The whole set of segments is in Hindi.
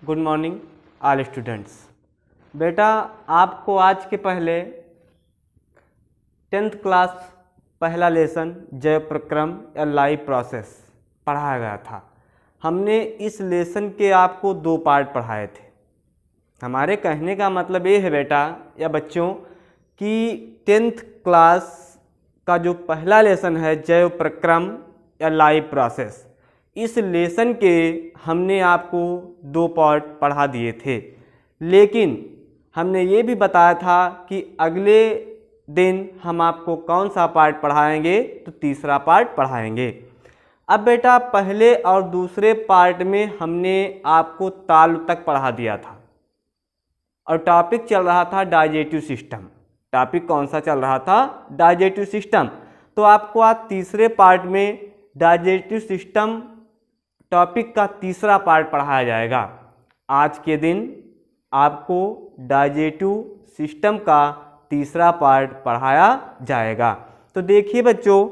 Good morning all students. बेटा आपको आज के पहले 10th क्लास पहला लेसन जैव प्रक्रम या लाइव प्रोसेस पढ़ाया गया था। हमने इस लेसन के आपको 2 पार्ट पढ़ाए थे। हमारे कहने का मतलब ये है बेटा या बच्चों कि 10th क्लास का जो पहला लेसन है जैव प्रक्रम या लाइव प्रोसेस, इस लेसन के हमने आपको 2 पार्ट पढ़ा दिए थे, लेकिन हमने ये भी बताया था कि अगले दिन हम आपको कौन सा पार्ट पढ़ाएंगे, तो तीसरा पार्ट पढ़ाएंगे। अब बेटा पहले और दूसरे पार्ट में हमने आपको तालु तक पढ़ा दिया था और टॉपिक चल रहा था डाइजेस्टिव सिस्टम। टॉपिक कौन सा चल रहा था? Digestive system. तो आपको आज तीसरे पार्ट में डाइजेस्टिव सिस्टम टॉपिक का तीसरा पार्ट पढ़ाया जाएगा। आज के दिन आपको डाइजेस्टिव सिस्टम का तीसरा पार्ट पढ़ाया जाएगा। तो देखिए बच्चों,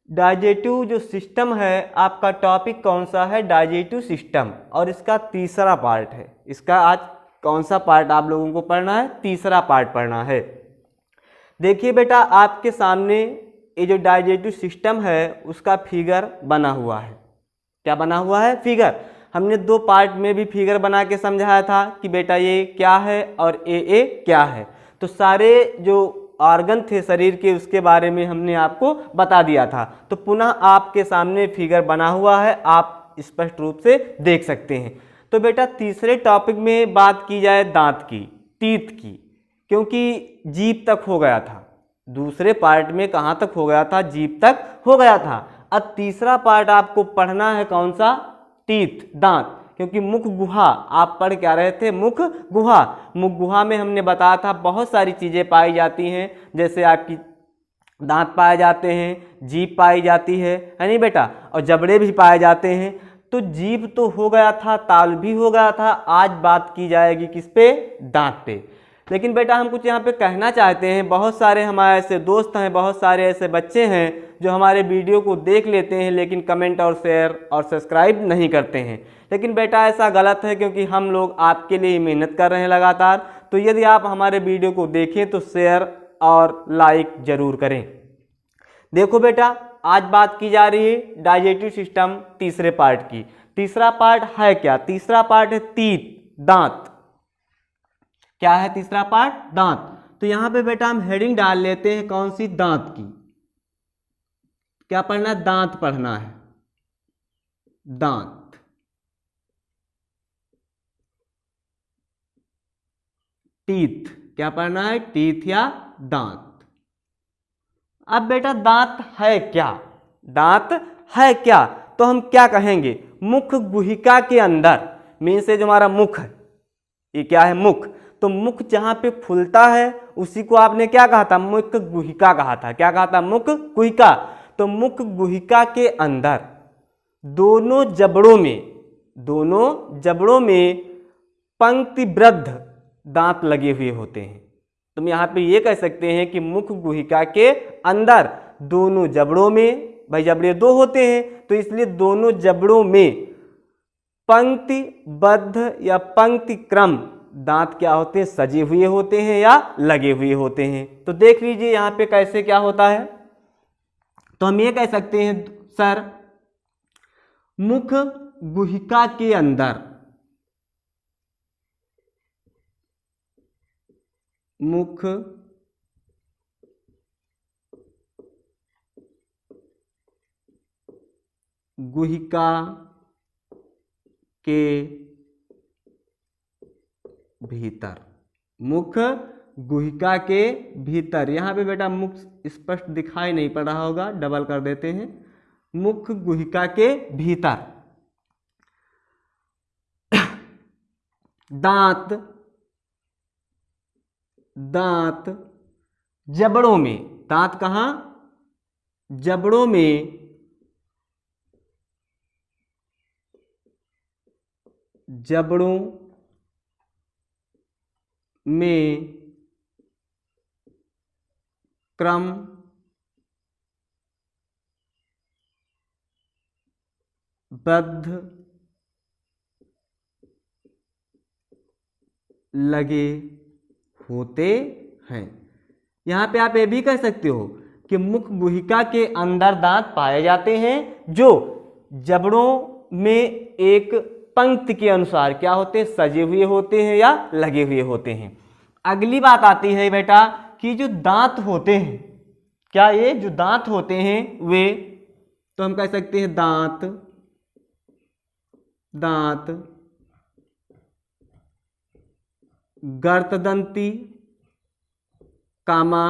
डाइजेस्टिव जो सिस्टम है, आपका टॉपिक कौन सा है? डाइजेस्टिव सिस्टम, और इसका तीसरा पार्ट है। इसका आज कौन सा पार्ट आप लोगों को पढ़ना है? तीसरा पार्ट पढ़ना है। देखिए बेटा, आपके सामने ये जो डाइजेस्टिव सिस्टम है उसका फिगर बना हुआ है। क्या बना हुआ है? फिगर। हमने 2 पार्ट में भी फिगर बना के समझाया था कि बेटा ये क्या है और ये क्या है। तो सारे जो ऑर्गन थे शरीर के, उसके बारे में हमने आपको बता दिया था। तो पुनः आपके सामने फिगर बना हुआ है, आप स्पष्ट रूप से देख सकते हैं। तो बेटा तीसरे टॉपिक में बात की जाए दांत की, टीथ की, क्योंकि जीभ तक हो गया था। दूसरे पार्ट में कहाँ तक हो गया था? जीभ तक हो गया था। अब तीसरा पार्ट आपको पढ़ना है कौन सा? टीथ, दांत, क्योंकि मुख गुहा आप पढ़ क्या रहे थे? मुख गुहा। मुख गुहा में हमने बताया था बहुत सारी चीज़ें पाई जाती हैं, जैसे आपकी दांत पाए जाते हैं, जीभ पाई जाती है नहीं बेटा, और जबड़े भी पाए जाते हैं। तो जीभ तो हो गया था, ताल भी हो गया था। आज बात की जाएगी किस पे? दांत पे। लेकिन बेटा हम कुछ यहाँ पे कहना चाहते हैं, बहुत सारे हमारे ऐसे दोस्त हैं, बहुत सारे ऐसे बच्चे हैं जो हमारे वीडियो को देख लेते हैं लेकिन कमेंट और शेयर और सब्सक्राइब नहीं करते हैं। लेकिन बेटा ऐसा गलत है, क्योंकि हम लोग आपके लिए मेहनत कर रहे हैं लगातार। तो यदि आप हमारे वीडियो को देखें तो शेयर और लाइक जरूर करें। देखो बेटा, आज बात की जा रही है डाइजेस्टिव सिस्टम तीसरे पार्ट की। तीसरा पार्ट है क्या? तीसरा पार्ट है टीथ, दांत। क्या है तीसरा पार्ट? दांत। तो यहां पे बेटा हम हेडिंग डाल लेते हैं कौन सी? दांत की। क्या पढ़ना है? दांत पढ़ना है। दांत। टीथ। क्या पढ़ना है? टीथ या दांत। अब बेटा दांत है क्या? दांत है क्या? तो हम क्या कहेंगे? मुख गुहिका के अंदर, मीन से जो हमारा मुख है, ये क्या है? मुख। तो मुख जहां पे फूलता है उसी को आपने क्या कहा था? मुख गुहिका कहा था। क्या कहा था? मुख गुहिका। तो मुख गुहिका के अंदर दोनों जबड़ों में पंक्तिबद्ध दांत लगे हुए होते हैं। तुम यहाँ पे ये कह सकते हैं कि मुख गुहिका के अंदर दोनों जबड़ों में, भाई जबड़े 2 होते हैं तो इसलिए दोनों जबड़ों में पंक्तिबद्ध या पंक्ति क्रम दांत क्या होते हैं? सजे हुए होते हैं या लगे हुए होते हैं। तो देख लीजिए यहाँ पे कैसे क्या होता है। तो हम ये कह सकते हैं सर, मुख गुहिका के अंदर, मुख गुहिका के भीतर, मुख गुहिका के भीतर। यहां पे बेटा मुख स्पष्ट दिखाई नहीं पड़ रहा होगा, डबल कर देते हैं। मुख गुहिका के भीतर दांत जबड़ों में, दांत कहां? जबड़ों में क्रमबद्ध लगे होते हैं। यहाँ पे आप ये भी कह सकते हो कि मुख गुहिका के अंदर दांत पाए जाते हैं जो जबड़ों में एक पंक्ति के अनुसार क्या होते हैं, सजे हुए होते हैं या लगे हुए होते हैं। अगली बात आती है बेटा कि जो दांत होते हैं, क्या ये जो दांत होते हैं वे, तो हम कह सकते हैं दांत दांत गर्तदंती कामा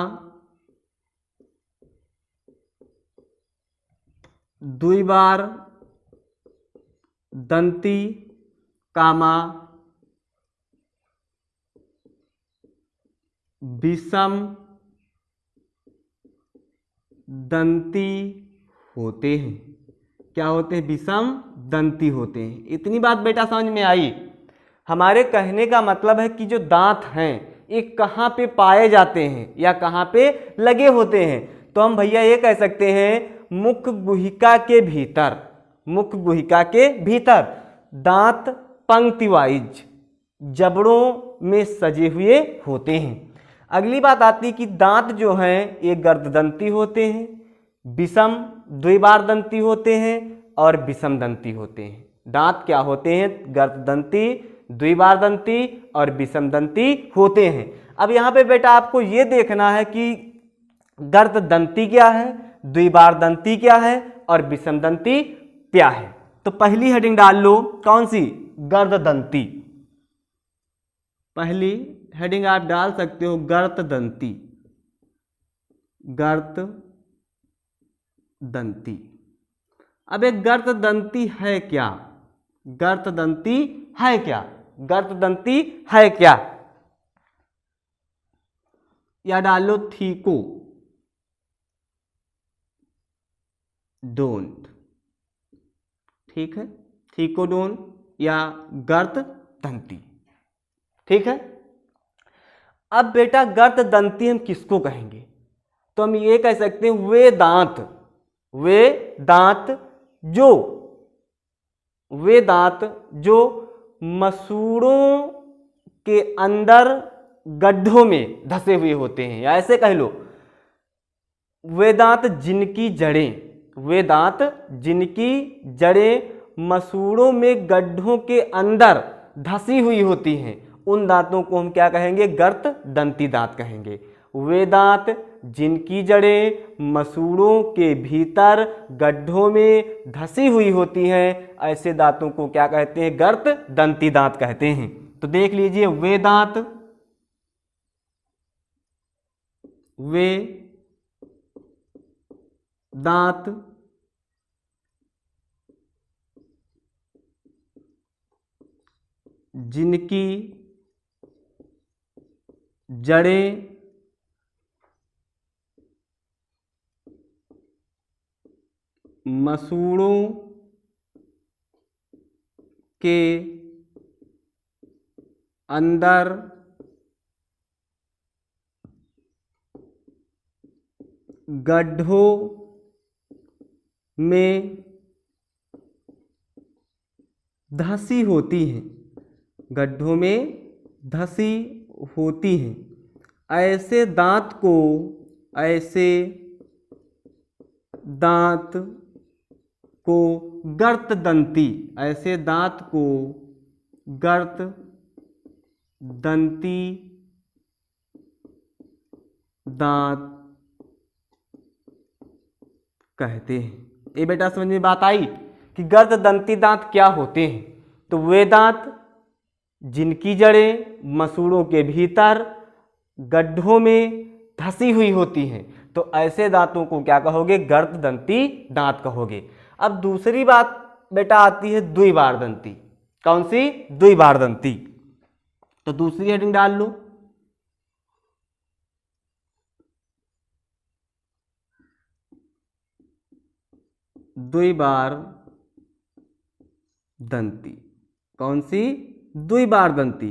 द्विबार दंती कामा विषम दंती होते हैं। क्या होते हैं, विषम दंती होते हैं। इतनी बात बेटा समझ में आई। हमारे कहने का मतलब है कि जो दांत हैं ये कहाँ पे पाए जाते हैं या कहाँ पे लगे होते हैं। तो हम भैया ये कह सकते हैं मुख गुहिका के भीतर, मुख गुहिका के भीतर दांत पंक्ति वाइज जबड़ों में सजे हुए होते हैं। अगली बात आती है कि दांत जो हैं ये गर्ददंती होते हैं, विषम द्विबार दंती होते हैं और विषम दंती होते हैं। दांत क्या होते हैं, गर्ददंती, द्विबार दंती और विषम दंती होते हैं। अब यहाँ पे बेटा आपको ये देखना है कि गर्ददंती क्या है, द्विबार दंती क्या है और विषम दंती क्या है। तो पहली हेडिंग डाल लो, कौन सी, गर्ददंती। पहली हेडिंग आप डाल सकते हो गर्तदंती, गर्तदंती। अब एक गर्तदंती है क्या, गर्तदंती है क्या, गर्तदंती है क्या, या डालो थीको डोंट, ठीक है, थीकोडोन या गर्तदंती, ठीक है। अब बेटा गर्तदंती हम किसको कहेंगे, तो हम ये कह सकते हैं वे दांत जो मसूड़ों के अंदर गड्ढों में धसे हुए होते हैं, या ऐसे कह लो वे दांत जिनकी जड़ें मसूड़ों में गड्ढों के अंदर धसी हुई होती हैं, उन दांतों को हम क्या कहेंगे, गर्तदंती दांत कहेंगे। वे दांत जिनकी जड़ें मसूड़ों के भीतर गड्ढों में धसी हुई होती हैं, ऐसे दांतों को क्या कहते हैं, गर्तदंती दांत कहते हैं। तो देख लीजिए, वे दांत जिनकी जड़ें मसूड़ों के अंदर गड्ढों में धसी होती हैं, गड्ढों में धसी होती हैं, ऐसे दांत को गर्तदंती, ऐसे दांत को गर्तदंती दांत कहते हैं। ये बेटा समझ में बात आई कि गर्तदंती दांत क्या होते हैं। तो वे दांत जिनकी जड़ें मसूड़ों के भीतर गड्ढों में धसी हुई होती हैं, तो ऐसे दांतों को क्या कहोगे, गर्तदंती दांत कहोगे। अब दूसरी बात बेटा आती है द्विबार दंती। कौन सी, द्विबार दंती। तो दूसरी हेडिंग डाल लो, द्विबार दंती। कौन सी, द्विबार दंती।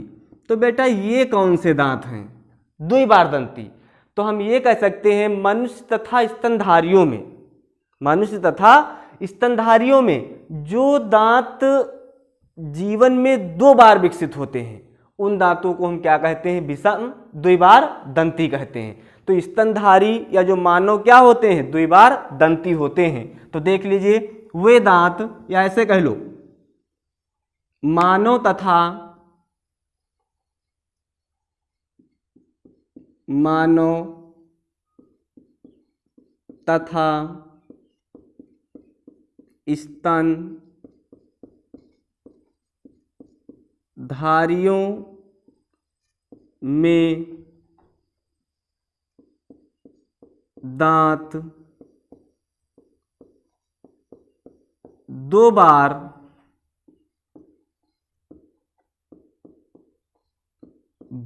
तो बेटा ये कौन से दांत हैं, द्विबार दंती। तो हम ये कह सकते हैं मनुष्य तथा स्तनधारियों में जो दांत जीवन में 2 बार विकसित होते हैं उन दांतों को हम क्या कहते हैं? विषम द्विबार दंती कहते हैं। तो स्तनधारी या जो मानव क्या होते हैं? द्विबार दंती होते हैं। तो देख लीजिए वे दांत, या ऐसे कह लो मानव तथा स्तनधारियों में दांत दो बार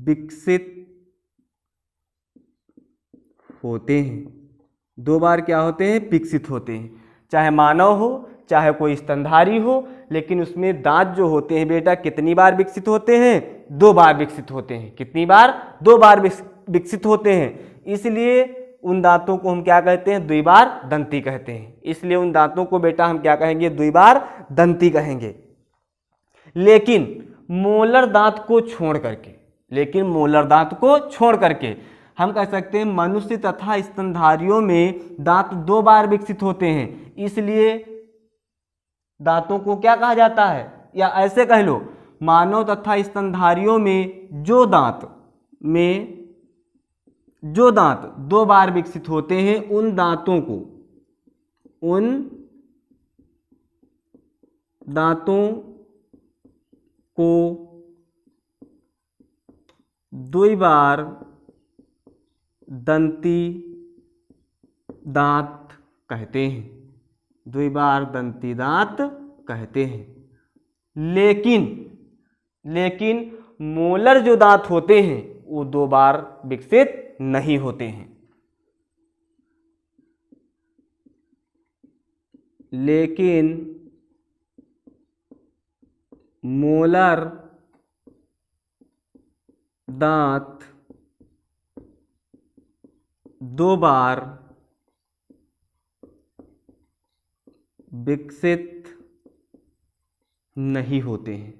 विकसित होते हैं। दो बार क्या होते हैं? विकसित होते हैं। चाहे मानव हो चाहे कोई स्तनधारी हो, लेकिन उसमें दांत जो होते हैं बेटा कितनी बार विकसित होते हैं? दो बार विकसित होते हैं। कितनी बार? दो बार विकसित होते हैं। इसलिए उन दांतों को हम क्या कहते हैं? द्विबार दंती कहते हैं। इसलिए उन दांतों को बेटा हम क्या कहेंगे? द्विबार दंती कहेंगे। लेकिन मोलर दांत को छोड़ करके हम कह सकते हैं मनुष्य तथा स्तनधारियों में दांत दो बार विकसित होते हैं। इसलिए दांतों को क्या कहा जाता है? या ऐसे कह लो मानव तथा स्तनधारियों में जो दांत दो बार विकसित होते हैं उन दांतों को द्विबार दंती दांत कहते हैं। द्विबार दंती दांत कहते हैं। लेकिन मोलर जो दांत होते हैं वो दो बार विकसित नहीं होते हैं। लेकिन मोलर दांत दो बार विकसित नहीं होते हैं।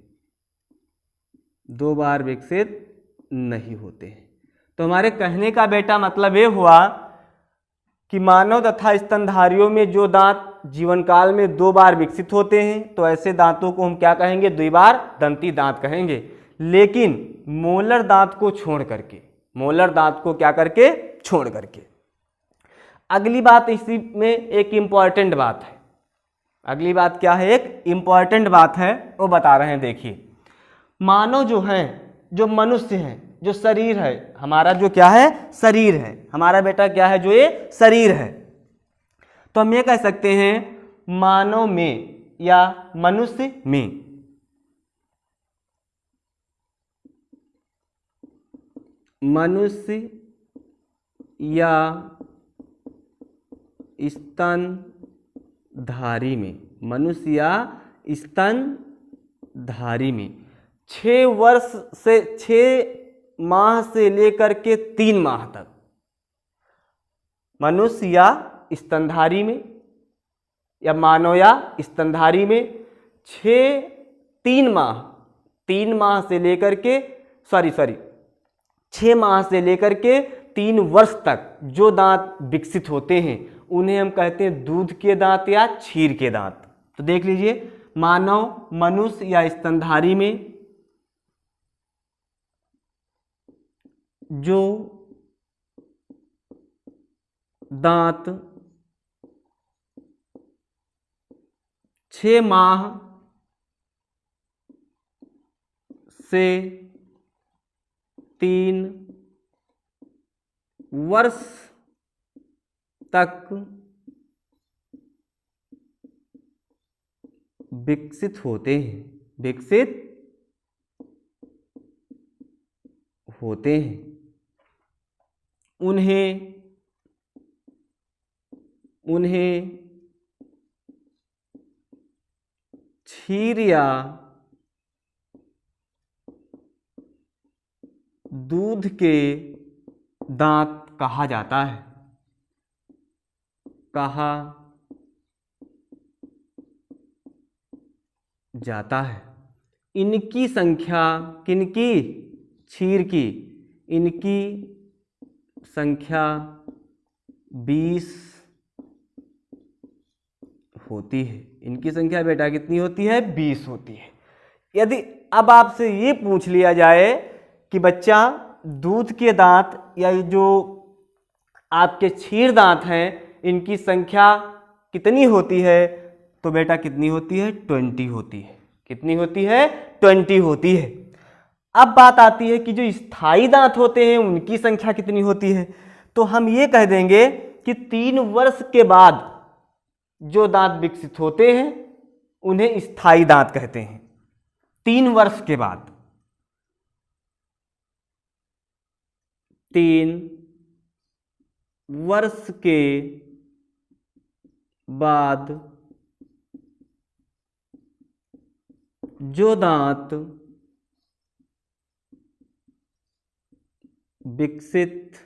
दो बार विकसित नहीं होते हैं। तो हमारे कहने का बेटा मतलब ये हुआ कि मानव तथा स्तनधारियों में जो दांत जीवन काल में दो बार विकसित होते हैं तो ऐसे दांतों को हम क्या कहेंगे? द्विबार दंती दांत कहेंगे। लेकिन मोलर दांत को छोड़ करके अगली बात इसी में एक इंपॉर्टेंट बात है। अगली बात क्या है? एक इंपॉर्टेंट बात है, वो बता रहे हैं। देखिए मानव जो है, जो मनुष्य है, जो शरीर है हमारा, जो क्या है? शरीर है हमारा बेटा, क्या है? जो ये शरीर है। तो हम ये कह सकते हैं मानव में या मनुष्य में स्तनधारी में 6 माह से लेकर के 3 माह तक मनुष्य या स्तनधारी में या मानव या स्तनधारी में 3 माह से लेकर के 6 माह से लेकर के 3 वर्ष तक जो दांत विकसित होते हैं उन्हें हम कहते हैं दूध के दांत या क्षीर के दांत। तो देख लीजिए मानव, मनुष्य या स्तनधारी में जो दांत 6 माह से 3 वर्ष तक विकसित होते हैं उन्हें क्षीर या दूध के दांत कहा जाता है। इनकी संख्या, किनकी, क्षीर की, इनकी संख्या 20 होती है। इनकी संख्या बेटा कितनी होती है? 20 होती है। यदि अब आपसे ये पूछ लिया जाए कि बच्चा दूध के दांत या जो आपके क्षीर दांत हैं इनकी संख्या कितनी होती है, तो बेटा कितनी होती है? 20 होती है। कितनी होती है? 20 होती है। अब बात आती है कि जो स्थायी दांत होते हैं उनकी संख्या कितनी होती है, तो हम ये कह देंगे कि 3 वर्ष के बाद जो दांत विकसित होते हैं उन्हें स्थायी दांत कहते हैं। 3 वर्ष के बाद, 3 वर्ष के बाद जो दांत विकसित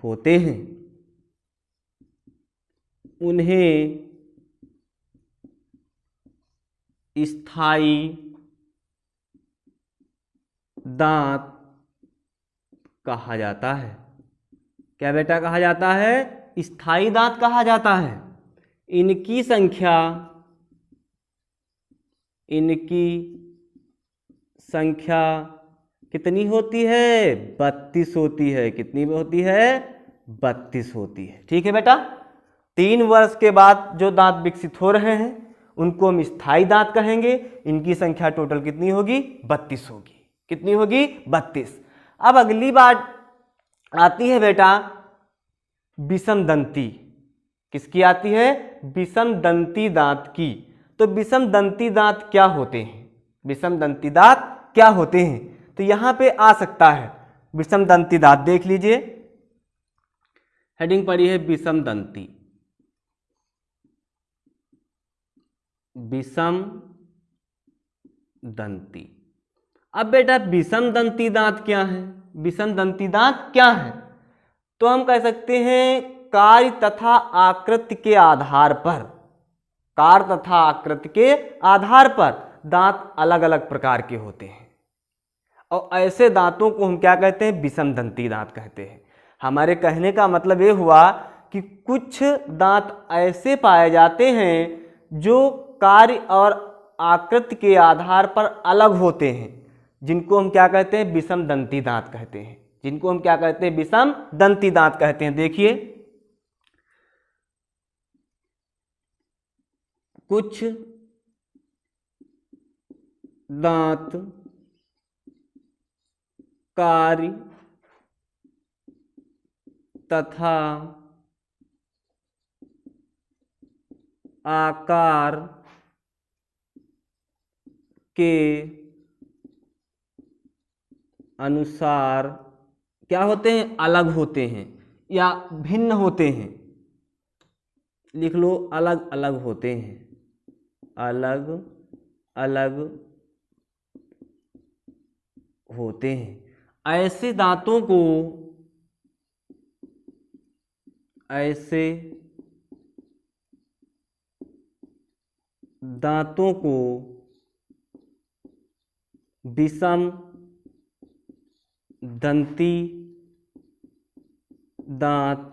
होते हैं उन्हें स्थायी दांत कहा जाता है। क्या बेटा कहा जाता है? स्थायी दांत कहा जाता है। इनकी संख्या, इनकी संख्या कितनी होती है? 32 होती है। कितनी होती है? 32 होती है। ठीक है बेटा, 3 वर्ष के बाद जो दांत विकसित हो रहे हैं उनको हम स्थायी दांत कहेंगे। इनकी संख्या टोटल कितनी होगी? 32 होगी। कितनी होगी? 32। अब अगली बात आती है बेटा विषम दंती। किसकी आती है? विषम दंती दांत की। तो विषम दंती दांत क्या होते हैं? विषम दंती दांत क्या होते हैं? तो यहां पे आ सकता है विषम दंती दांत। देख लीजिए, हेडिंग पड़ी है विषम दंती। विषम दंती। अब बेटा विषम दंती दांत क्या है? विषम दंती दांत क्या है? तो हम कह सकते हैं कार्य तथा आकृति के आधार पर, कार्य तथा आकृति के आधार पर दांत अलग अलग प्रकार के होते हैं और ऐसे दांतों को हम क्या कहते हैं? विषम दंती दांत कहते हैं। हमारे कहने का मतलब ये हुआ कि कुछ दांत ऐसे पाए जाते हैं जो कार्य और आकृति के आधार पर अलग होते हैं, जिनको हम क्या कहते हैं? विषम दंती दांत कहते हैं। जिनको हम क्या कहते हैं? विषम दंती दांत कहते हैं। देखिए, कुछ दांत कार्य तथा आकार के अनुसार क्या होते हैं? अलग होते हैं या भिन्न होते हैं। लिख लो, अलग अलग होते हैं। अलग अलग होते हैं। ऐसे दांतों को, ऐसे दांतों को विषम दंती दांत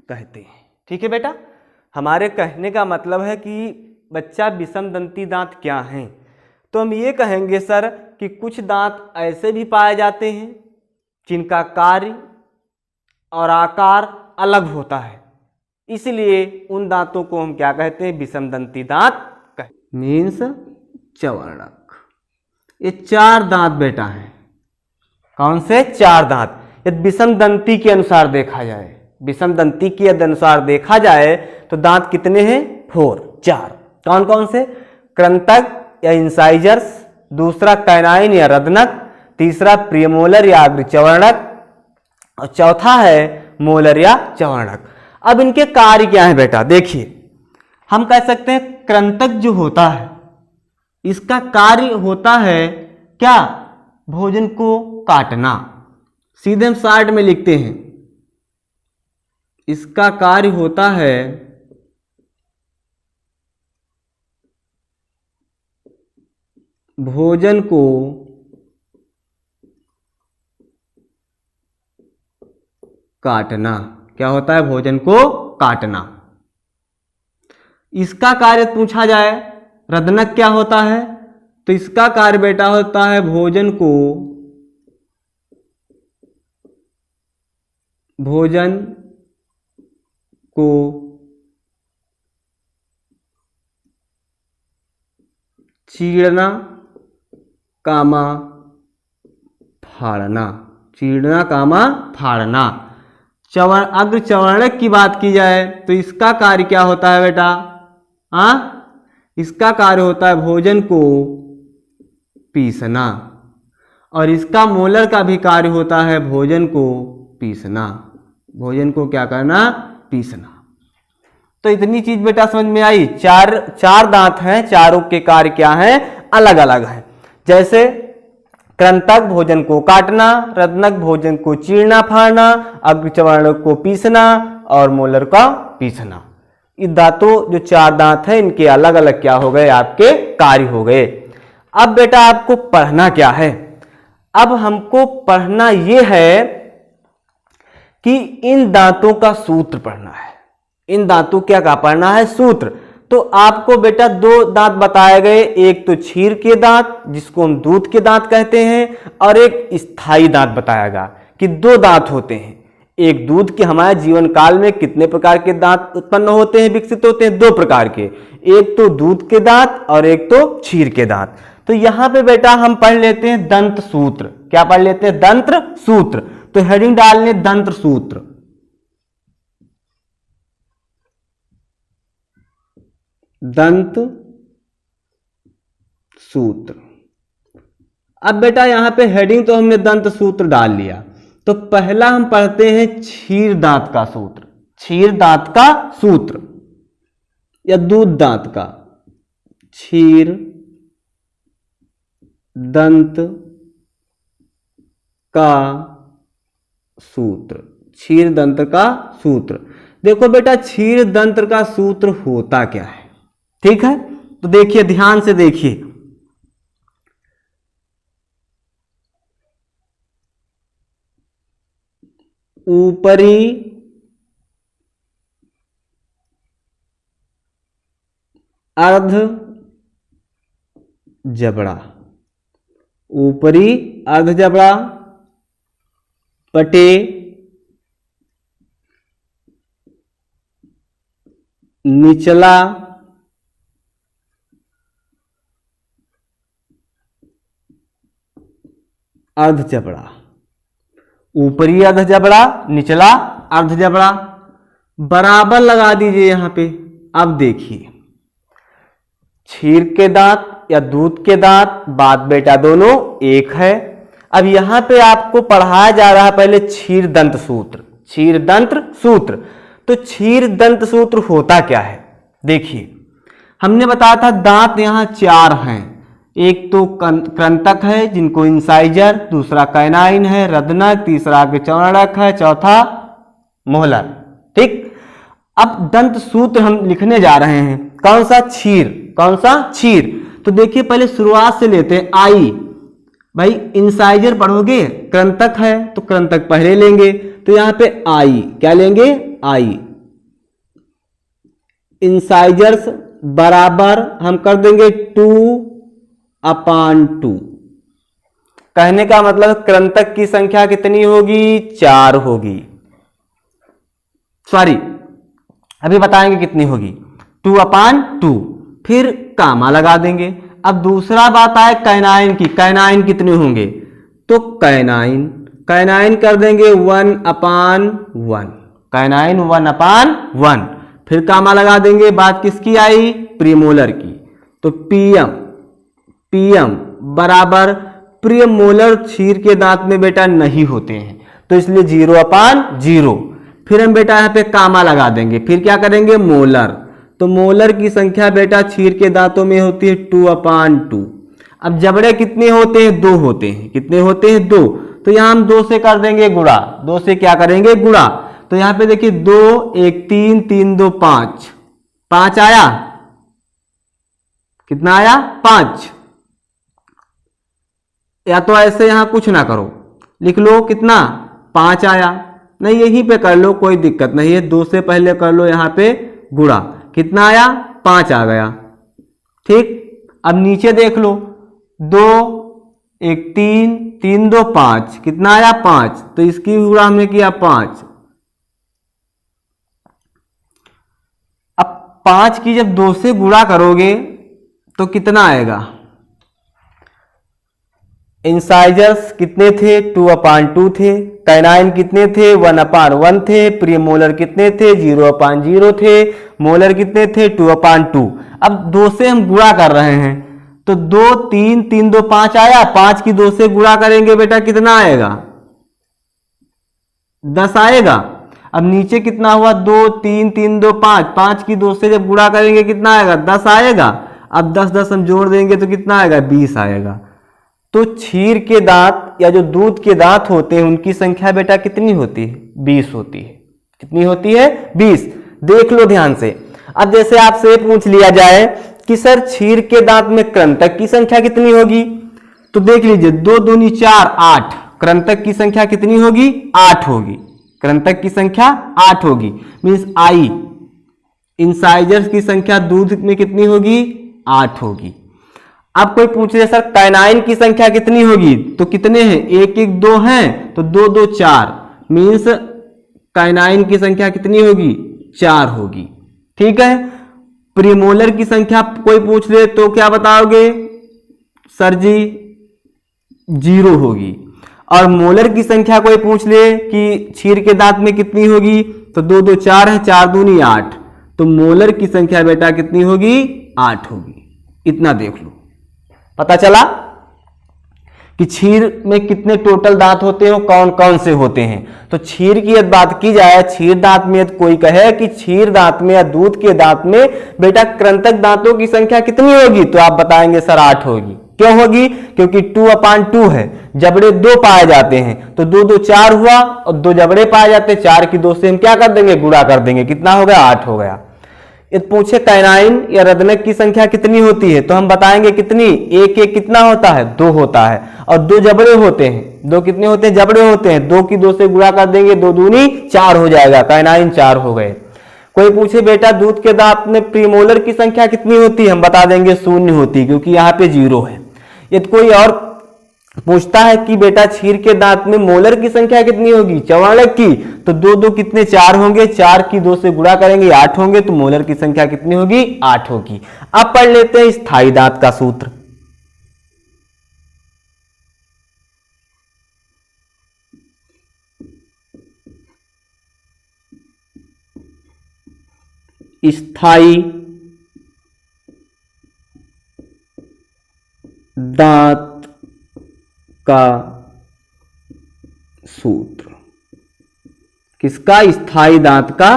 कहते हैं। ठीक है बेटा, हमारे कहने का मतलब है कि बच्चा विषम दंती दांत क्या हैं? तो हम ये कहेंगे सर कि कुछ दांत ऐसे भी पाए जाते हैं जिनका कार्य और आकार अलग होता है, इसलिए उन दांतों को हम क्या कहते हैं? विषम दंती दांत कहते। मीन्स चवर्णक। ये 4 दांत बेटा हैं। कौन से? 4 दांत। यदि विषम दंती के अनुसार देखा जाए, विषम दंती के अनुसार देखा जाए तो दांत कितने हैं? 4। कौन कौन से? कृंतक या इंसाइजर्स, दूसरा कैनाइन या रदनक, तीसरा प्रीमोलर या अग्रचवर्णक और चौथा है मोलर या चवर्णक। अब इनके कार्य क्या है बेटा? देखिए, हम कह सकते हैं कृंतक जो होता है इसका कार्य होता है क्या? भोजन को काटना। सीधे हम शॉर्ट में लिखते हैं, इसका कार्य होता है भोजन को काटना। क्या होता है? भोजन को काटना। इसका कार्य पूछा जाए, रदनक क्या होता है? तो इसका कार्य बेटा होता है भोजन को चीरना कामा फाड़ना। चीरना कामा फाड़ना। अग्र चवर्णक की बात की जाए तो इसका कार्य क्या होता है बेटा? इसका कार्य होता है भोजन को पीसना, और इसका मोलर का भी कार्य होता है भोजन को पीसना। भोजन को क्या करना? पीसना। तो इतनी चीज बेटा समझ में आई। चार दांत हैं, चारों के कार्य क्या हैं? अलग अलग हैं। जैसे कृंतक भोजन को काटना, रत्नक भोजन को चीरना फाड़ना, अग्रचवर्णक को पीसना और मोलर का पीसना। इस दांतों जो चार दांत हैं इनके अलग अलग क्या हो गए? आपके कार्य हो गए। अब बेटा आपको पढ़ना क्या है? अब हमको पढ़ना ये है कि इन दांतों का सूत्र पढ़ना है। इन दांतों क्या पढ़ना है? सूत्र। तो आपको बेटा दो दांत बताए गए, एक तो छीर के दांत जिसको हम दूध के दांत कहते हैं, और एक स्थायी दांत बताया गया कि दो दांत होते हैं। एक दूध के, हमारे जीवन काल में कितने प्रकार के दांत उत्पन्न होते हैं, विकसित होते हैं? दो प्रकार के, एक तो दूध के दांत और एक तो छीर के दांत। तो यहां पे बेटा हम पढ़ लेते हैं दंत सूत्र। क्या पढ़ लेते हैं? दंत सूत्र। तो हेडिंग डाल लें दंत सूत्र। दंत सूत्र। अब बेटा यहां पे हेडिंग तो हमने दंत सूत्र डाल लिया, तो पहला हम पढ़ते हैं क्षीर दांत का सूत्र। क्षीर दांत का सूत्र या दूध दांत का। क्षीर दंत का सूत्र। क्षीर दंत का सूत्र। देखो बेटा क्षीर दंत का सूत्र होता क्या है? ठीक है, तो देखिए, ध्यान से देखिए। ऊपरी अर्ध जबड़ा, ऊपरी अर्ध जबड़ा बटे निचला अर्ध जबड़ा। ऊपरी अर्ध जबड़ा, निचला अर्ध जबड़ा, बराबर लगा दीजिए यहां पे। अब देखिए, क्षीर के दांत या दूध के दांत, बात बेटा दोनों एक है। अब यहां पे आपको पढ़ाया जा रहा है पहले क्षीर दंत सूत्र। क्षीर दंत सूत्र। तो क्षीर दंत सूत्र होता क्या है? देखिए, हमने बताया था दांत यहां चार हैं। एक तो कृंतक है जिनको इंसाइजर, दूसरा कैनाइन है, रदनक, तीसरा अग्रचवर्णक है, चौथा मोहलर। ठीक। अब दंत सूत्र हम लिखने जा रहे हैं। कौन सा? क्षीर। कौन सा? क्षीर। तो देखिए, पहले शुरुआत से लेते हैं। आई, भाई इंसाइजर पढ़ोगे, कृंतक है तो कृंतक पहले लेंगे, तो यहां पे आई क्या लेंगे? आई। इंसाइजर्स बराबर हम कर देंगे 2/2। कहने का मतलब कृंतक की संख्या कितनी होगी? 4 होगी। सॉरी, अभी बताएंगे कितनी होगी। 2/2। फिर कामा लगा देंगे। अब दूसरा बात आए कैनाइन की। कैनाइन कितने होंगे? तो कैनाइन कर देंगे 1/1। कैनाइन 1/1। फिर कामा लगा देंगे। बात किसकी आई? प्रीमोलर की। तो पीएम बराबर, प्रीमोलर क्षीर के दांत में बेटा नहीं होते हैं, तो इसलिए 0/0। फिर हम बेटा यहाँ पे कामा लगा देंगे। फिर क्या करेंगे? मोलर। तो मोलर की संख्या बेटा क्षीर के दांतों में होती है 2/2। अब जबड़े कितने होते हैं? 2 होते हैं। कितने होते हैं? 2। तो यहां हम 2 से कर देंगे गुणा। 2 से क्या करेंगे? गुणा। तो यहां पे देखिए 2 1 3 3 2 5। 5 आया। कितना आया? 5। या तो ऐसे यहां कुछ ना करो, लिख लो कितना 5 आया, नहीं यहीं पे कर लो कोई दिक्कत नहीं है, 2 से पहले कर लो यहां पे गुणा, कितना आया 5 आ गया। ठीक, अब नीचे देख लो 2 1 3 3 2 5, कितना आया 5, तो इसकी गुणा हमने किया 5। अब 5 की जब 2 से गुणा करोगे तो कितना आएगा, इंसाइजर्स कितने थे 2/2 थे, काइनाइन कितने थे 1/1 थे, प्रीमोलर कितने थे 0/0 थे, मोलर कितने थे 2/2। अब 2 से हम गुणा कर रहे हैं तो 2 3 3 2 5 आया, 5 की 2 से गुणा करेंगे बेटा कितना आएगा 10 आएगा। अब नीचे कितना हुआ 2 3 3 2 5, 5 की 2 से जब गुणा करेंगे कितना आएगा 10 आएगा। अब 10 10 हम जोड़ देंगे तो कितना आएगा 20 आएगा। तो क्षीर के दांत या जो दूध के दांत होते हैं उनकी संख्या बेटा कितनी होती है 20 होती है। कितनी होती है 20। देख लो ध्यान से। अब जैसे आपसे पूछ लिया जाए कि सर क्षीर के दांत में कृंतक की संख्या कितनी होगी, तो देख लीजिए 2 दूनी 4 8, कृंतक की संख्या कितनी होगी 8 होगी। कृंतक की संख्या 8 होगी, मीन्स आई इंसाइजर्स की संख्या दूध में कितनी होगी 8 होगी। अब कोई पूछ रहे सर काइनाइन की संख्या कितनी होगी, तो कितने हैं 1 1 2 हैं, तो 2 2 4, मीन्स काइनाइन की संख्या कितनी होगी 4 होगी। ठीक है। प्रीमोलर की संख्या कोई पूछ ले तो क्या बताओगे सर जी 0 होगी। और मोलर की संख्या कोई पूछ ले कि क्षीर के दांत में कितनी होगी, तो 2 2 4 है, 4 दूनी 8, तो मोलर की संख्या बेटा कितनी होगी 8 होगी। इतना देख लो, पता चला कि क्षीर में कितने टोटल दांत होते हैं, कौन कौन से होते हैं। तो क्षीर की यदि बात की जाए, क्षीर दांत में यदि कोई कहे कि क्षीर दांत में या दूध के दांत में बेटा कृंतक दांतों की संख्या कितनी होगी, तो आप बताएंगे सर 8 होगी। क्यों होगी, क्योंकि 2/2 है, जबड़े 2 पाए जाते हैं, तो 2 2 4 हुआ और 2 जबड़े पाए जाते हैं, 4 की 2 से हम क्या कर देंगे गुणा कर देंगे, कितना हो गया 8 हो गया। यदि पूछे काइनाइन या रदनक की संख्या कितनी होती है, तो हम बताएंगे कितनी, 1 1 कितना होता है 2 होता है, और 2 जबड़े होते हैं, 2 कितने होते हैं जबड़े होते हैं, 2 की 2 से गुणा कर देंगे, 2 दूनी 4 हो जाएगा, काइनाइन 4 हो गए। कोई पूछे बेटा दूध के दांत में प्रीमोलर की संख्या कितनी होती है, हम बता देंगे 0 होती, क्योंकि यहाँ पे 0 है। यदि कोई और पूछता है कि बेटा क्षीर के दांत में मोलर की संख्या कितनी होगी चौवाणक की, तो 2 2 कितने 4 होंगे, 4 की 2 से गुणा करेंगे 8 होंगे, तो मोलर की संख्या कितनी होगी 8 होगी। अब पढ़ लेते हैं स्थायी दांत का सूत्र। स्थायी दांत का सूत्र, किसका, स्थायी दांत का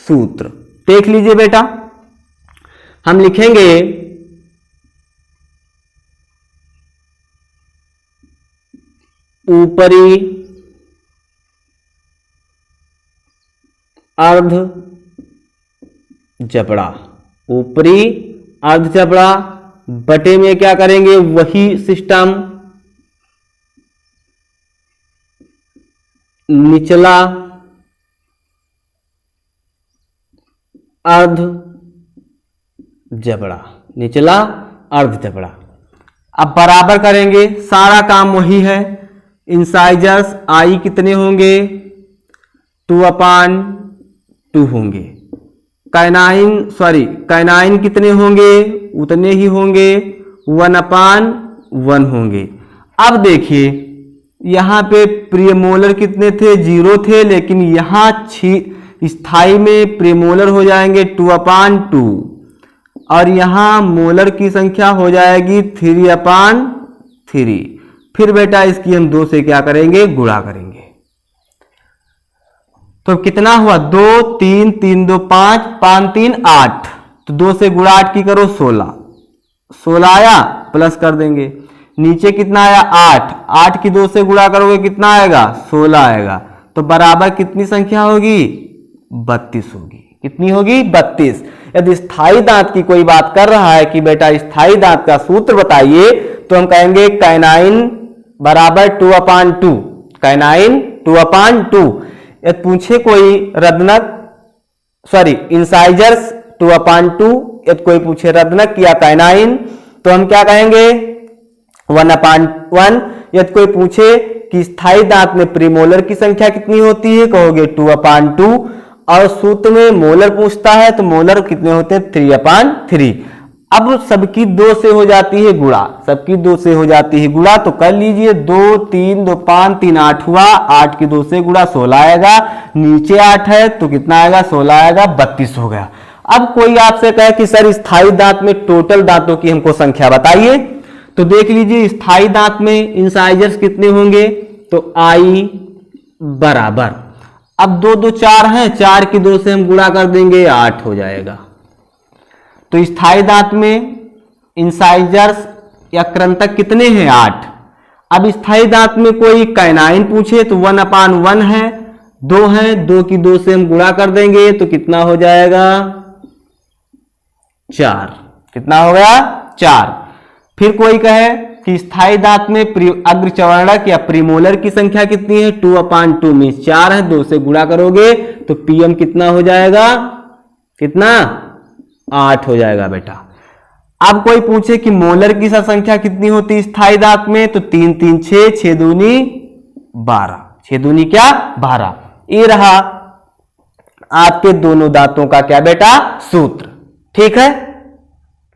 सूत्र। देख लीजिए बेटा, हम लिखेंगे ऊपरी अर्ध जबड़ा, ऊपरी अर्ध जबड़ा बटे में क्या करेंगे वही सिस्टम, निचला अर्ध जबड़ा, निचला अर्ध जबड़ा। अब बराबर करेंगे, सारा काम वही है। इंसाइजर्स आई कितने होंगे 2/2 होंगे, काइनाइन कितने होंगे उतने ही होंगे, 1/1 होंगे। अब देखिए यहां पे प्रीमोलर कितने थे 0 थे, लेकिन यहां स्थाई में प्रीमोलर हो जाएंगे 2/2 और यहां मोलर की संख्या हो जाएगी 3/3। फिर बेटा इसकी हम 2 से क्या करेंगे गुणा करेंगे, तो कितना हुआ 2 3 3 2 5 5 3 8, तो 2 से गुणा 8 की करो 16 आया, प्लस कर देंगे। नीचे कितना आया 8 की 2 से गुणा करोगे कितना आएगा 16 आएगा, तो बराबर कितनी संख्या होगी 32 होगी। कितनी होगी 32। यदि स्थायी दांत की कोई बात कर रहा है कि बेटा स्थायी दांत का सूत्र बताइए, तो हम कहेंगे काइनाइन बराबर 2/2, काइनाइन 2/2। यदि पूछे कोई रत्नक इंसाइजर्स 2/2, यदि कोई पूछे रत्नक या काइनाइन तो हम क्या कहेंगे 1/1। यदि कोई पूछे कि स्थायी दांत में प्रीमोलर की संख्या कितनी होती है, कहोगे 2/2। और सूत्र में मोलर पूछता है तो मोलर कितने होते हैं 3/3। अब सबकी 2 से हो जाती है गुणा, सबकी 2 से हो जाती है गुणा, तो कर लीजिए 2 3 2 5 3 8 हुआ, 8 की 2 से गुणा 16 आएगा, नीचे 8 है तो कितना आएगा 16 आएगा, 32 हो गया। अब कोई आपसे कहे कि सर स्थायी दांत में टोटल दांतों की हमको संख्या बताइए, तो देख लीजिए स्थायी दांत में इंसाइजर्स कितने होंगे, तो आई बराबर, अब 2 2 4 हैं, 4 की 2 से हम गुणा कर देंगे 8 हो जाएगा। तो स्थायी दांत में इंसाइजर्स या कृंतक कितने हैं 8। अब स्थायी दांत में कोई काइनाइन पूछे तो 1/1 है, 2 है, 2 की 2 से हम गुणा कर देंगे तो कितना हो जाएगा 4। कितना हो गया 4। फिर कोई कहे कि स्थायी दांत में अग्रचवर्णक या प्रीमोलर की संख्या कितनी है, 2/2 में 4 है, 2 से गुणा करोगे तो पीएम कितना हो जाएगा, कितना 8 हो जाएगा बेटा। अब कोई पूछे कि मोलर की संख्या कितनी होती है स्थायी दांत में, तो 3 3 6, 6 दूनी 12, 6 दूनी क्या 12। ये रहा आपके दोनों दांतों का क्या बेटा सूत्र, ठीक है।